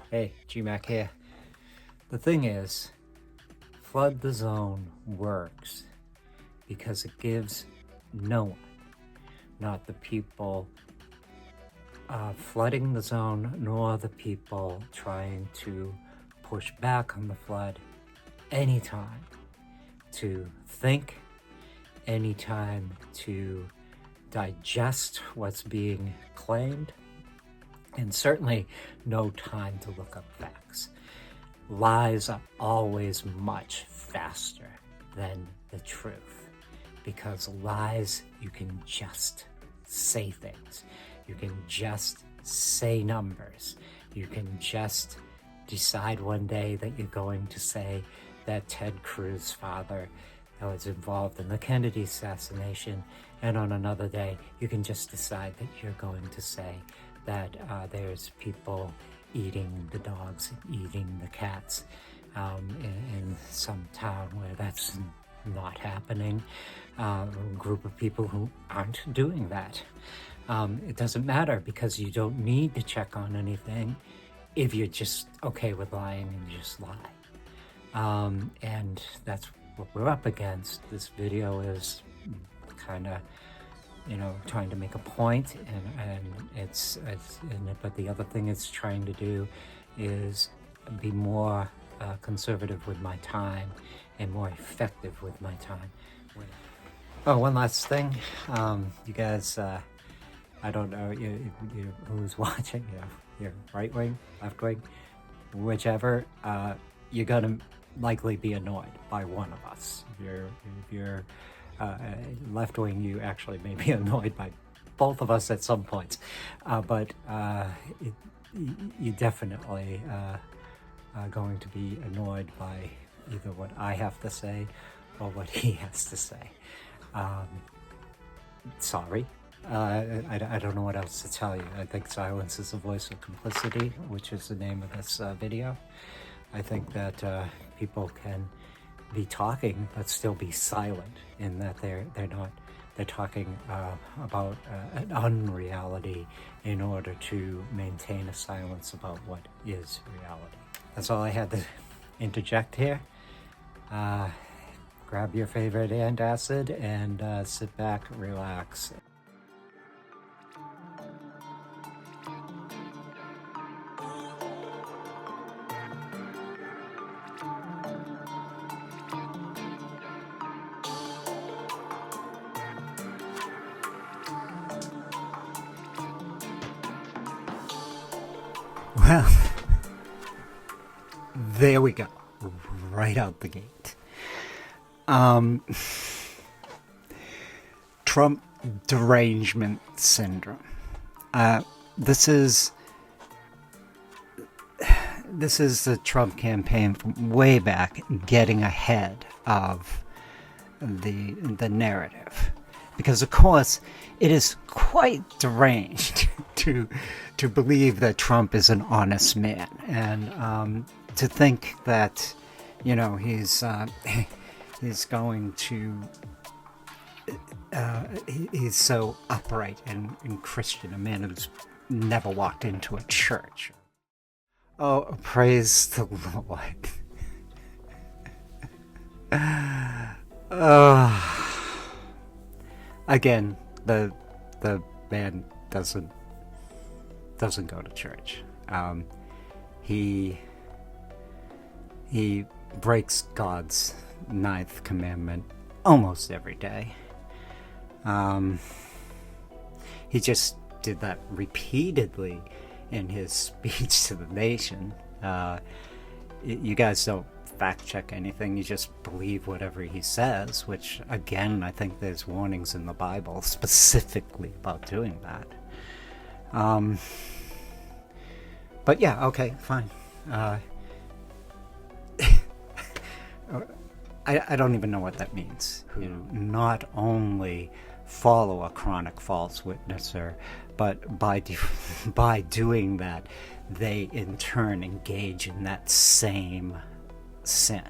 Hey, GMac here. The thing is, Flood the Zone works because it gives no one, not the people flooding the zone, nor the people trying to push back on the flood, any time to think, any time to digest what's being claimed, and certainly no time to look up facts. Lies are always much faster than the truth, because lies, you can just say things. You can just say numbers. You can just decide one day that you're going to say that Ted Cruz's father was involved in the Kennedy assassination, and on another day you can just decide that you're going to say that there's people eating the dogs and eating the cats in some town where that's not happening, a group of people who aren't doing that. It doesn't matter, because you don't need to check on anything if you're just okay with lying and you just lie. And that's what we're up against. This video is kind of, trying to make a point, but the other thing it's trying to do is be more conservative with my time and more effective with my time. Oh, one last thing, you guys, I don't know who's watching, you're right wing, left wing, whichever, you're gonna likely be annoyed by one of us. If you're left wing, you actually may be annoyed by both of us at some points, but you definitely are going to be annoyed by either what I have to say or what he has to say. Sorry. I don't know what else to tell you. I think silence is the voice of complicity, which is the name of this video. I think that people can be talking but still be silent, in that they're talking about an unreality in order to maintain a silence about what is reality. That's all I had to interject here. Grab your favorite antacid and sit back, relax. Well, there we go, right out the gate. Trump derangement syndrome. This is the Trump campaign from way back, getting ahead of the narrative, because of course it is quite deranged to believe that Trump is an honest man, and to think that he's going to he's so upright and Christian, a man who's never walked into a church. Oh, praise the Lord. Again, the man doesn't go to church. He breaks God's 9th commandment almost every day. He just did that repeatedly in his speech to the nation. You guys don't fact check anything, you just believe whatever he says, which again, I think there's warnings in the Bible specifically about doing that. But yeah, okay, fine. I don't even know what that means. Who not only follow a chronic false witnesser, but by doing that, they in turn engage in that same sin.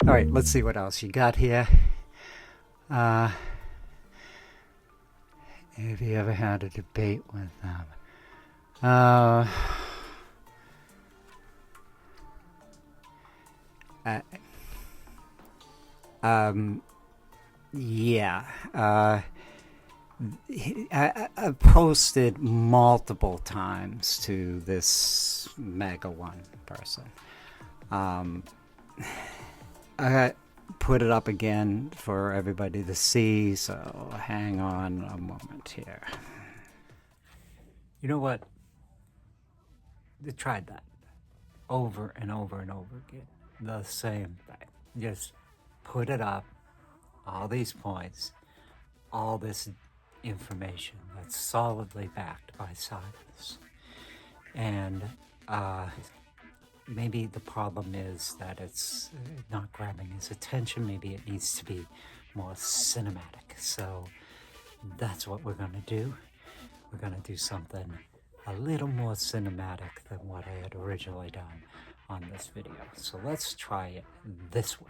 All right, let's see what else you got here. Have you ever had a debate with them? Yeah. I posted multiple times to this MAGA one person. I put it up again for everybody to see, so hang on a moment here. You know what? They tried that over and over and over again. The same thing. Just put it up, all these points, all this information that's solidly backed by science. And maybe the problem is that it's not grabbing his attention. Maybe it needs to be more cinematic. So that's what we're going to do. We're going to do something a little more cinematic than what I had originally done on this video. So let's try it this way.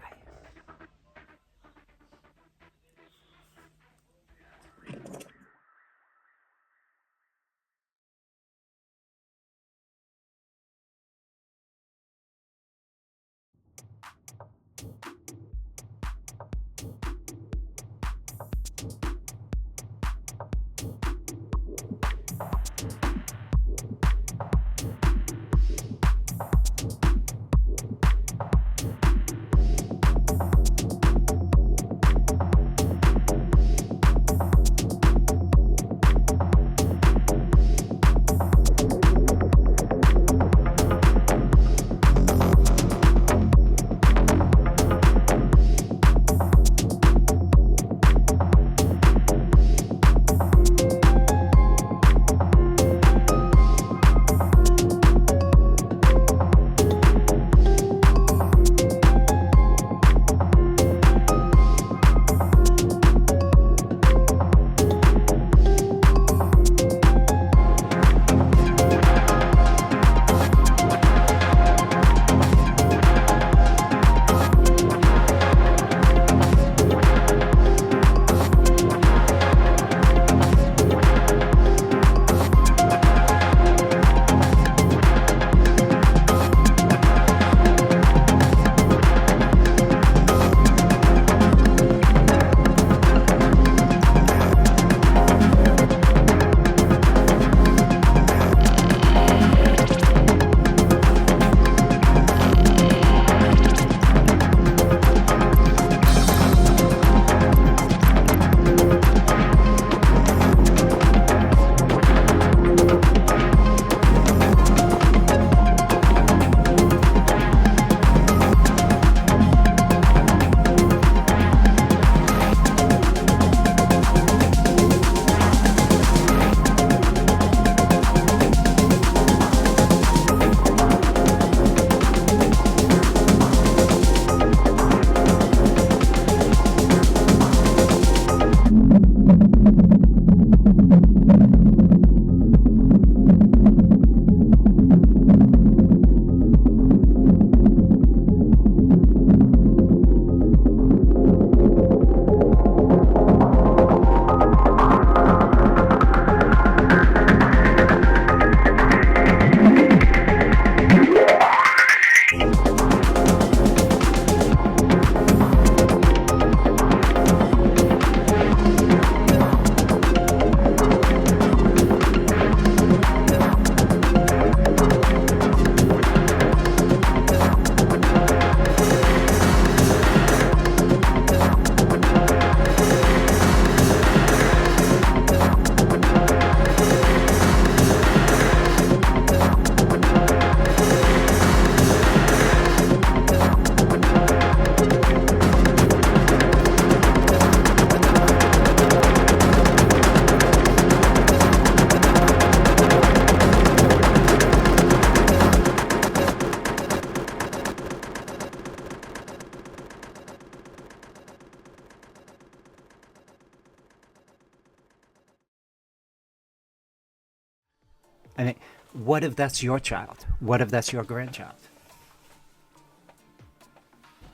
I mean, what if that's your child? What if that's your grandchild?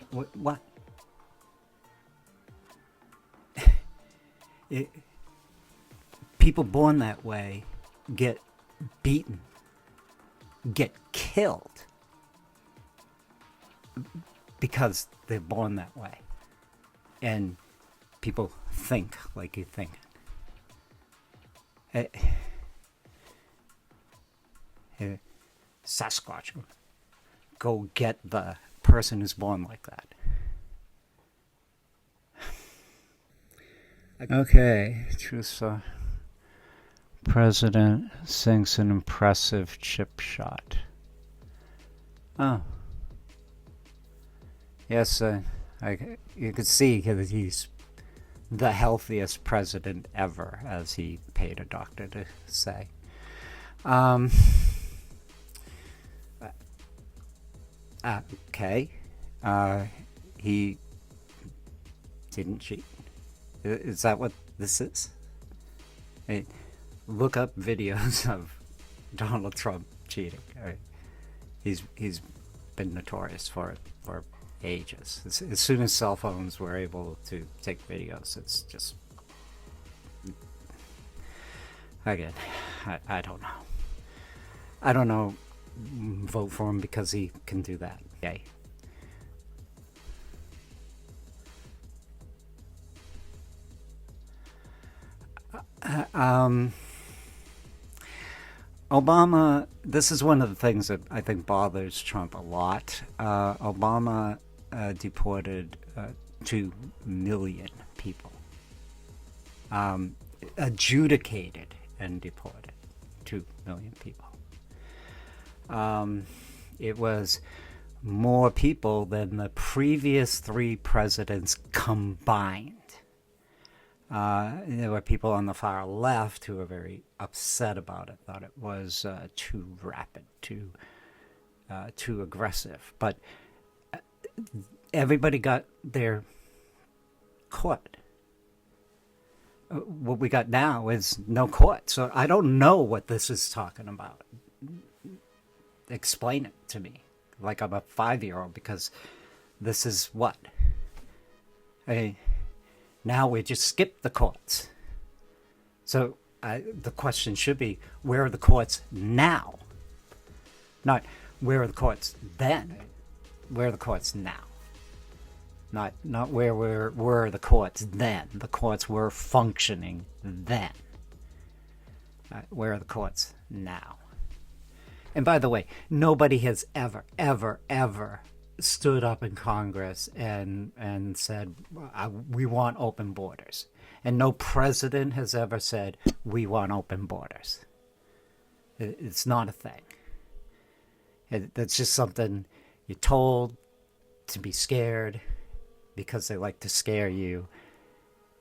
What? People born that way get beaten, get killed because they're born that way. And people think like you think. Sasquatch, go get the person who's born like that. Okay, choose a president sings an impressive chip shot. Oh. Yes, you could see that he's the healthiest president ever, as he paid a doctor to say. Okay. He didn't cheat. Is that what this is? Hey, look up videos of Donald Trump cheating. He's been notorious for it for ages. As soon as cell phones were able to take videos, it's just... Again, I don't know. I don't know. Vote for him because he can do that. Yay. Obama, this is one of the things that I think bothers Trump a lot. Obama deported 2 million people. Adjudicated and deported 2 million people. It was more people than the previous 3 presidents combined. There were people on the far left who were very upset about it, thought it was too rapid, too aggressive. But everybody got their court. What we got now is no court. So I don't know what this is talking about. Explain it to me like I'm a 5-year-old, because this is what? Now we just skip the courts. So the question should be, where are the courts now? Not where are the courts then? Where are the courts now? Not where were the courts then. The courts were functioning then. Where are the courts now? And by the way, nobody has ever stood up in Congress and said, we want open borders. And no president has ever said, we want open borders. It's not a thing. It's just something you're told to be scared, because they like to scare you,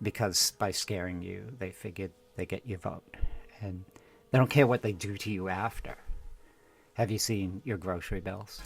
because by scaring you, they figured they get your vote. And they don't care what they do to you after. Have you seen your grocery bills?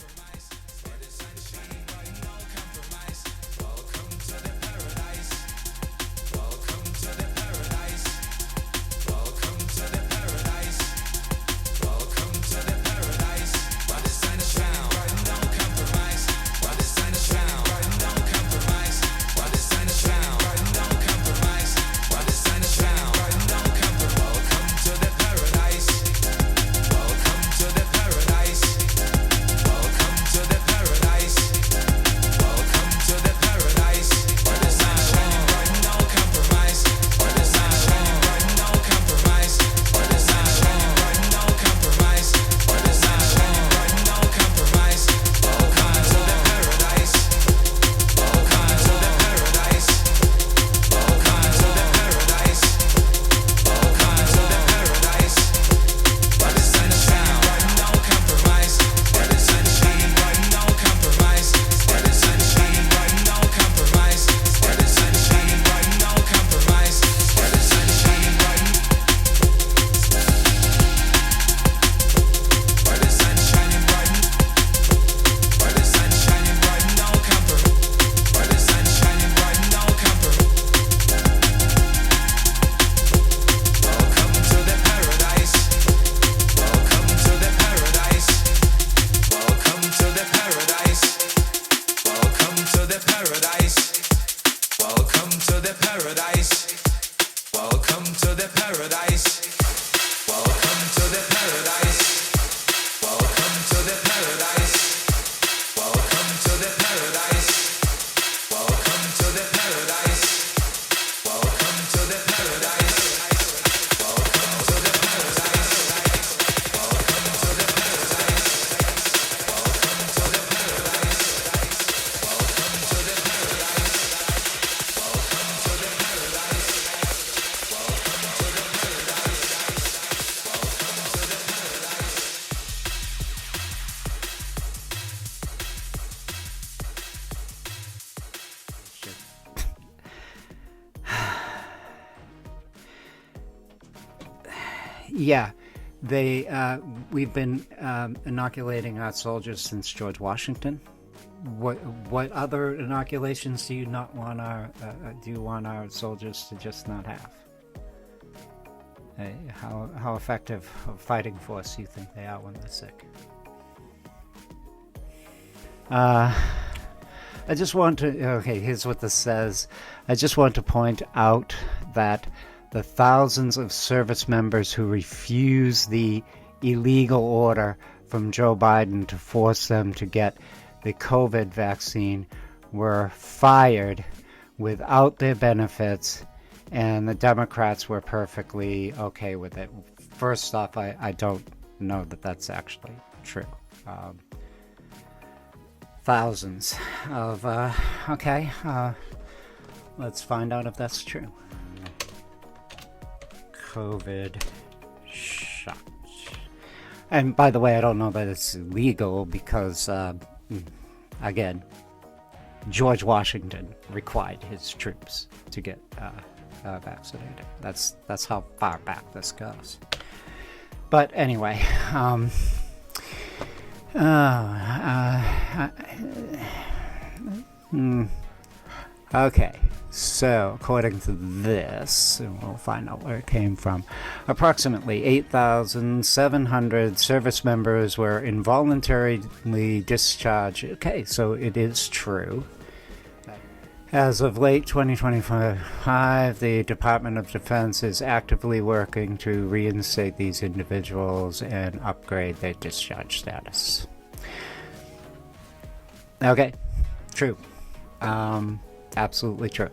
Yeah, we've been inoculating our soldiers since George Washington. What other inoculations do you not want do you want our soldiers to just not have? How effective a fighting force do you think they are when they're sick? I just want to, okay, here's what this says. I just want to point out that the thousands of service members who refuse the illegal order from Joe Biden to force them to get the COVID vaccine were fired without their benefits And the Democrats were perfectly okay with it. First off, I don't know that that's actually true. Thousands of, let's find out if that's true. COVID shot. And by the way, I don't know that it's illegal because, again, George Washington required his troops to get vaccinated. That's how far back this goes. But anyway, okay, so according to this, and we'll find out where it came from, approximately 8,700 service members were involuntarily discharged. Okay, so it is true. As of late 2025, the Department of Defense is actively working to reinstate these individuals and upgrade their discharge status. Okay, true. Absolutely true.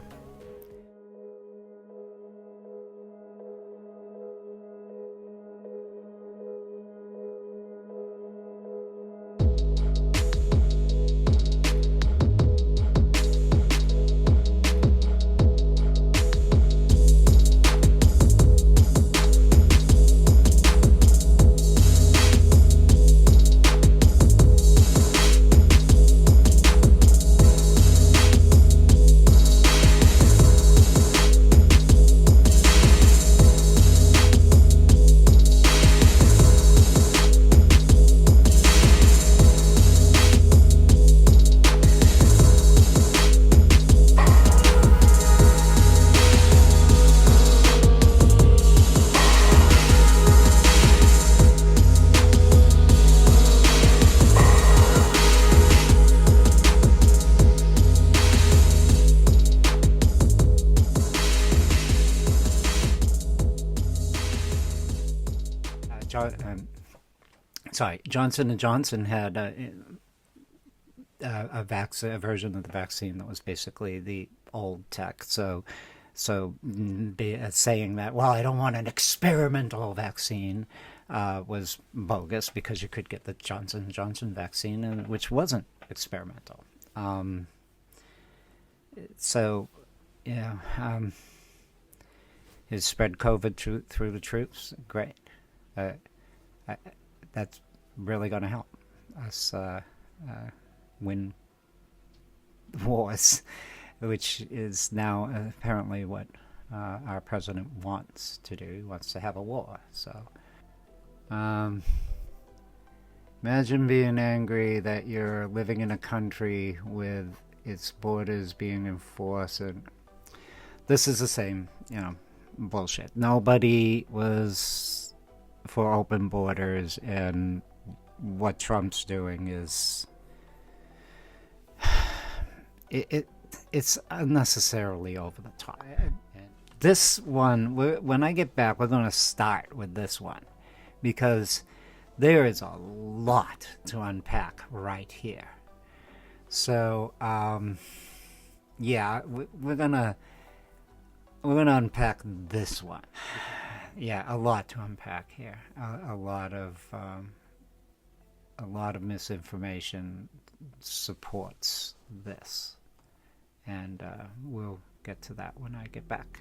Johnson & Johnson had a version of the vaccine that was basically the old tech. So saying that, well, I don't want an experimental vaccine was bogus, because you could get the Johnson & Johnson vaccine, which wasn't experimental. Has spread COVID through the troops? Great. That's really going to help us win wars, which is now apparently what our president wants to do. He wants to have a war. So imagine being angry that you're living in a country with its borders being enforced, and this is the same, bullshit. Nobody was for open borders, and what Trump's doing is it's unnecessarily over the top. This one, when I get back, we're going to start with this one, because there is a lot to unpack right here. So we're gonna unpack this one. Yeah, a lot to unpack here. A lot of misinformation supports this, and we'll get to that when I get back.